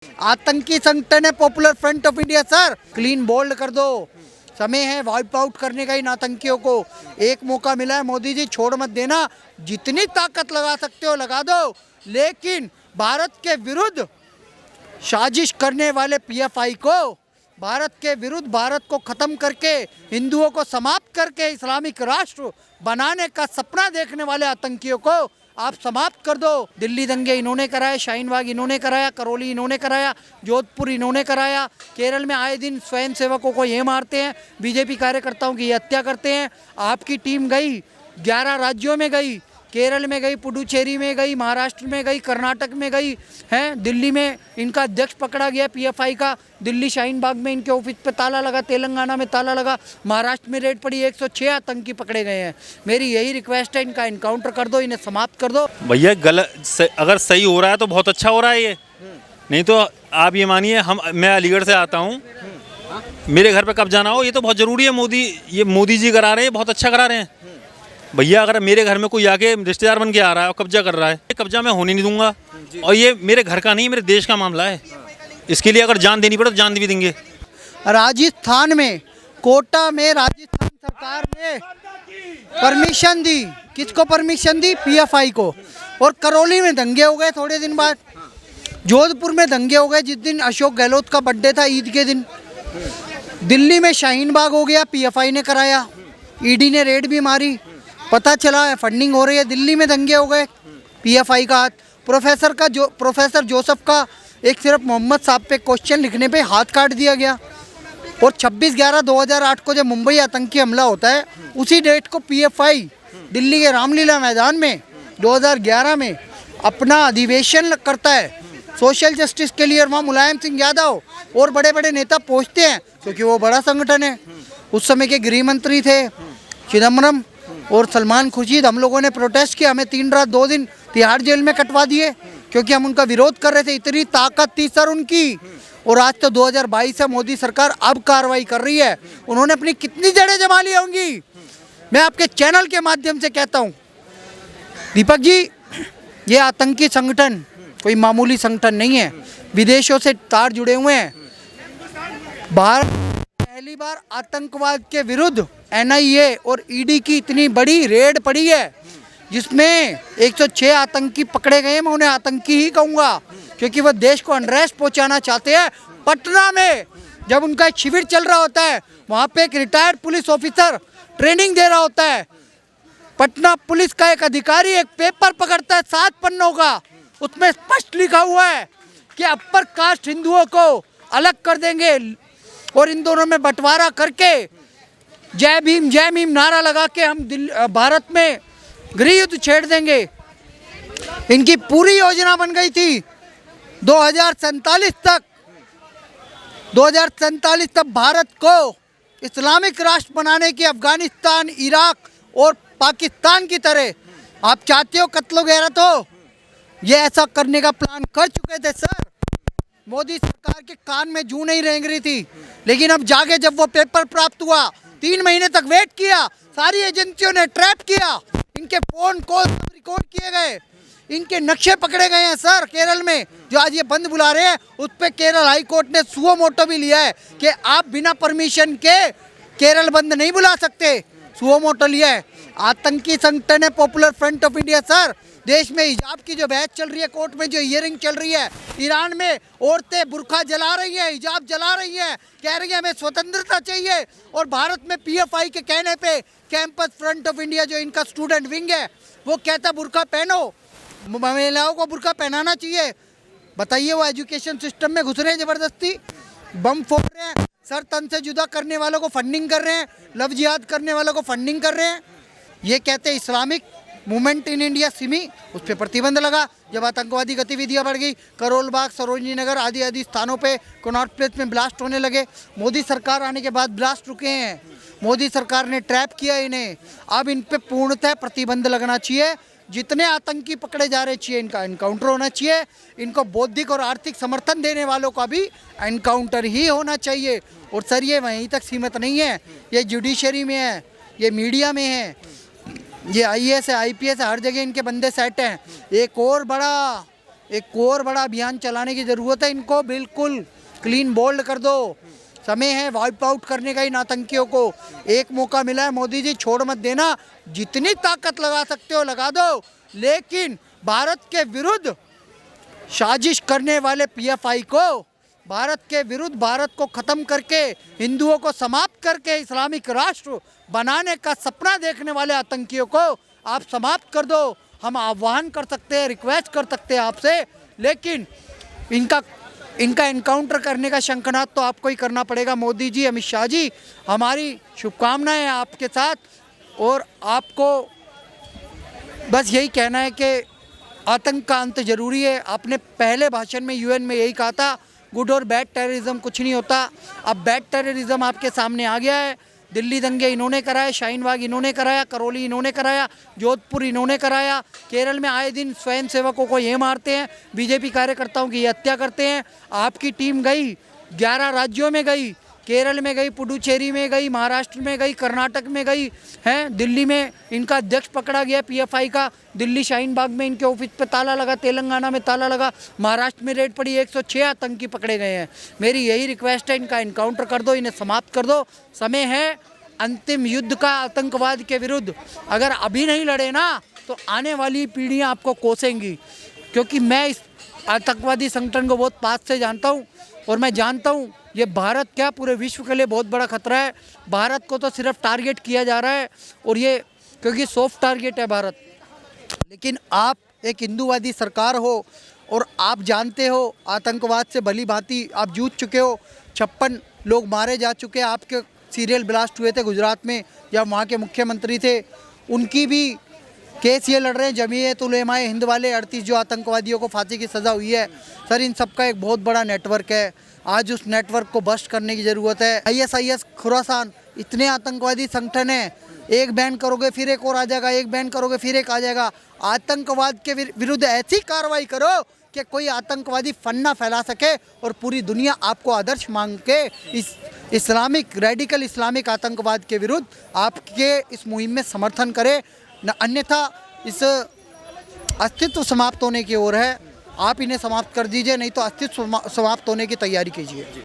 आतंकी संगठन है popular front of India sir, clean bowled कर दो। समय है वाइप आउट करने का इन आतंकियों को। एक मौका मिला है मोदी जी, छोड़ मत देना। जितनी ताकत लगा सकते हो लगा दो, लेकिन भारत के विरुद्ध साजिश करने वाले पीएफआई को, भारत के विरुद्ध, भारत को ख़त्म करके, हिंदुओं को समाप्त करके इस्लामिक राष्ट्र बनाने का सपना देखने वाले आतंकियों को आप समाप्त कर दो। दिल्ली दंगे इन्होंने कराए, शाहीन बाग इन्होंने कराया, करौली इन्होंने कराया, जोधपुर इन्होंने कराया, केरल में आए दिन स्वयं सेवकों को ये मारते हैं, बीजेपी कार्यकर्ताओं की ये हत्या करते हैं। आपकी टीम गई 11 राज्यों में गई, केरल में गई, पुडुचेरी में गई, महाराष्ट्र में गई, कर्नाटक में गई हैं, दिल्ली में इनका अध्यक्ष पकड़ा गया पीएफआई का, दिल्ली शाहीन बाग में इनके ऑफिस पे ताला लगा, तेलंगाना में ताला लगा, महाराष्ट्र में रेड पड़ी, 106 आतंकी पकड़े गए हैं। मेरी यही रिक्वेस्ट है, इनका इनकाउंटर कर दो, इन्हें समाप्त कर दो। भैया अगर सही हो रहा है तो बहुत अच्छा हो रहा है ये, नहीं तो आप ये मानिए मैं अलीगढ़ से आता हूँ, मेरे घर पे कब जाना हो ये तो बहुत ज़रूरी है। ये मोदी जी करा रहे हैं, बहुत अच्छा करा रहे हैं। भैया अगर मेरे घर में कोई आके रिश्तेदार बन के आ रहा है और कब्जा कर रहा है, कब्जा मैं होने नहीं दूंगा। और ये मेरे घर का नहीं, मेरे देश का मामला है। इसके लिए अगर जान देनी पड़े तो जान भी देंगे। राजस्थान में कोटा में राजस्थान सरकार ने परमिशन दी, किसको परमिशन दी? पीएफआई को। और करौली में दंगे हो गए थोड़े दिन बाद, जोधपुर में दंगे हो गए जिस दिन अशोक गहलोत का बर्थडे था, ईद के दिन। दिल्ली में शाहीन बाग हो गया, पीएफआई ने कराया, ईडी ने रेड भी मारी, पता चला है फंडिंग हो रही है। दिल्ली में दंगे हो गए, पीएफआई का हाथ। प्रोफेसर जोसेफ का एक सिर्फ मोहम्मद साहब पे क्वेश्चन लिखने पे हाथ काट दिया गया। और 26/11/2008 को जब मुंबई आतंकी हमला होता है, उसी डेट को पीएफआई दिल्ली के रामलीला मैदान में 2011 में अपना अधिवेशन करता है सोशल जस्टिस के लिए। और वहाँ मुलायम सिंह यादव और बड़े बड़े नेता पहुँचते हैं, क्योंकि वो बड़ा संगठन है। उस समय के गृह मंत्री थे चिदम्बरम और सलमान खुर्शीद। हम लोगों ने प्रोटेस्ट किया, हमें 3 रात 2 दिन तिहाड़ जेल में कटवा दिए, क्योंकि हम उनका विरोध कर रहे थे। इतनी ताकत थी सर उनकी। और आज तो 2022 है, मोदी सरकार अब कार्रवाई कर रही है। उन्होंने अपनी कितनी जड़ें जमा ली होंगी। मैं आपके चैनल के माध्यम से कहता हूँ दीपक जी, ये आतंकी संगठन कोई मामूली संगठन नहीं है, विदेशों से तार जुड़े हुए हैं। पहली बार आतंकवाद के विरुद्ध एनआईए और ईडी की इतनी बड़ी रेड पड़ी है, जिसमें 106 आतंकी पकड़े गए। मैं उन्हें आतंकी ही कहूँगा, क्योंकि वह देश को अनरेस्ट पहुँचाना चाहते हैं। पटना में जब उनका एक शिविर चल रहा होता है, वहाँ पे एक रिटायर्ड पुलिस ऑफिसर ट्रेनिंग दे रहा होता है। पटना पुलिस का एक अधिकारी एक पेपर पकड़ता है 7 पन्नों का, उसमें स्पष्ट लिखा हुआ है कि अपर कास्ट हिंदुओं को अलग कर देंगे और इन दोनों में बंटवारा करके जय भीम नारा लगा के हम भारत में गृह युद्ध छेड़ देंगे। इनकी पूरी योजना बन गई थी 2047 तक भारत को इस्लामिक राष्ट्र बनाने की, अफगानिस्तान, इराक और पाकिस्तान की तरह। आप चाहते हो कत्लो गैरत हो, ये ऐसा करने का प्लान कर चुके थे सर। मोदी सरकार के कान में जूं नहीं रेंग रही थी, लेकिन अब जाके जब वो पेपर प्राप्त हुआ, 3 महीने तक वेट किया, सारी एजेंसियों ने ट्रैप किया, इनके फोन कॉल रिकॉर्ड किए गए, इनके नक्शे पकड़े गए हैं सर। केरल में जो आज ये बंद बुला रहे हैं, उस पर केरल हाई कोर्ट ने सुओ मोटो भी लिया है कि आप बिना परमिशन के केरल बंद नहीं बुला सकते, सुओ मोटो लिया है। आतंकी संगठन है popular front of India sir. देश में हिजाब की जो बहस चल रही है, कोर्ट में जो हियरिंग चल रही है, ईरान में औरतें बुर्का जला रही हैं, हिजाब जला रही हैं, कह रही हैं हमें स्वतंत्रता चाहिए। और भारत में पीएफआई के कहने पे कैंपस फ्रंट ऑफ इंडिया जो इनका स्टूडेंट विंग है, वो कहता बुर्का पहनो, महिलाओं को बुर्का पहनाना चाहिए। बताइए, वो एजुकेशन सिस्टम में घुस रहे हैं ज़बरदस्ती, बम फोड़ रहे हैं, सर तन से जुदा करने वालों को फंडिंग कर रहे हैं, लव जिहाद करने वालों को फंडिंग कर रहे हैं। ये कहते हैं Islamic movement in India Simi, उस पर प्रतिबंध लगा जब आतंकवादी गतिविधियां बढ़ गई। करोल बाग, सरोजनी नगर आदि स्थानों पे, कनॉट प्लेस में ब्लास्ट होने लगे। मोदी सरकार आने के बाद ब्लास्ट रुके हैं, मोदी सरकार ने ट्रैप किया इन्हें। अब इन पे पूर्णतः प्रतिबंध लगना चाहिए। जितने आतंकी पकड़े जा रहे चाहिए, इनका एनकाउंटर होना चाहिए। इनको बौद्धिक और आर्थिक समर्थन देने वालों का भी एनकाउंटर ही होना चाहिए। और सर ये वहीं तक सीमित नहीं है, ये जुडिशरी में है, ये मीडिया में है, ये आईएएस है, आईपीएस है, हर जगह इनके बंदे सेट हैं। एक और बड़ा एक और बड़ा अभियान चलाने की ज़रूरत है। इनको बिल्कुल क्लीन बोल्ड कर दो। समय है वाइप आउट करने का इन आतंकियों को। एक मौका मिला है मोदी जी, छोड़ मत देना। जितनी ताकत लगा सकते हो लगा दो, लेकिन भारत के विरुद्ध साजिश करने वाले पीएफआई को, भारत के विरुद्ध, भारत को ख़त्म करके, हिंदुओं को समाप्त करके इस्लामिक राष्ट्र बनाने का सपना देखने वाले आतंकियों को आप समाप्त कर दो। हम आह्वान कर सकते हैं, रिक्वेस्ट कर सकते हैं आपसे, लेकिन इनका एनकाउंटर करने का शंखनाद तो आपको ही करना पड़ेगा। मोदी जी, अमित शाह जी, हमारी शुभकामनाएं आपके साथ। और आपको बस यही कहना है कि आतंक का अंत जरूरी है। आपने पहले भाषण में यूएन में यही कहा था, गुड और बैड टेररिज्म कुछ नहीं होता। अब बैड टेररिज्म आपके सामने आ गया है। दिल्ली दंगे इन्होंने कराए, शाहीन बाग इन्होंने कराया, करौली इन्होंने कराया, जोधपुर इन्होंने कराया, केरल में आए दिन स्वयं सेवकों को ये मारते हैं, बीजेपी कार्यकर्ताओं की हत्या करते हैं। आपकी टीम गई 11 राज्यों में गई, केरल में गई, पुडुचेरी में गई, महाराष्ट्र में गई, कर्नाटक में गई हैं। दिल्ली में इनका अध्यक्ष पकड़ा गया पीएफआई का, दिल्ली शाहीन बाग में इनके ऑफिस पे ताला लगा, तेलंगाना में ताला लगा, महाराष्ट्र में रेड पड़ी, 106 आतंकी पकड़े गए हैं। मेरी यही रिक्वेस्ट है, इनका इनकाउंटर कर दो, इन्हें समाप्त कर दो। समय है अंतिम युद्ध का आतंकवाद के विरुद्ध। अगर अभी नहीं लड़े ना तो आने वाली पीढ़ियाँ आपको कोसेंगी, क्योंकि मैं इस आतंकवादी संगठन को बहुत पास से जानता हूँ और मैं जानता हूँ ये भारत क्या पूरे विश्व के लिए बहुत बड़ा खतरा है। भारत को तो सिर्फ टारगेट किया जा रहा है, और ये क्योंकि सॉफ्ट टारगेट है भारत। लेकिन आप एक हिंदूवादी सरकार हो और आप जानते हो आतंकवाद से भली भांति आप जूझ चुके हो। 56 लोग मारे जा चुके हैं। आपके सीरियल ब्लास्ट हुए थे गुजरात में, या वहाँ के मुख्यमंत्री थे, उनकी भी केस ये लड़ रहे हैं जमीयत उलेमाए हिंद वाले। 38 जो आतंकवादियों को फांसी की सज़ा हुई है सर, इन सब का एक बहुत बड़ा नेटवर्क है। आज उस नेटवर्क को बस्ट करने की ज़रूरत है। ISIS, खुरासान, इतने आतंकवादी संगठन हैं। एक बैन करोगे फिर एक और आ जाएगा, एक बैन करोगे फिर एक आ जाएगा। आतंकवाद के विरुद्ध ऐसी कार्रवाई करो कि कोई आतंकवादी फन्ना फैला सके और पूरी दुनिया आपको आदर्श मांग के इस इस्लामिक रेडिकल इस्लामिक आतंकवाद के विरुद्ध आपके इस मुहिम में समर्थन करे, न अन्यथा इस अस्तित्व समाप्त होने की ओर है। आप इन्हें समाप्त कर दीजिए, नहीं तो अस्तित्व समाप्त होने की तैयारी कीजिए।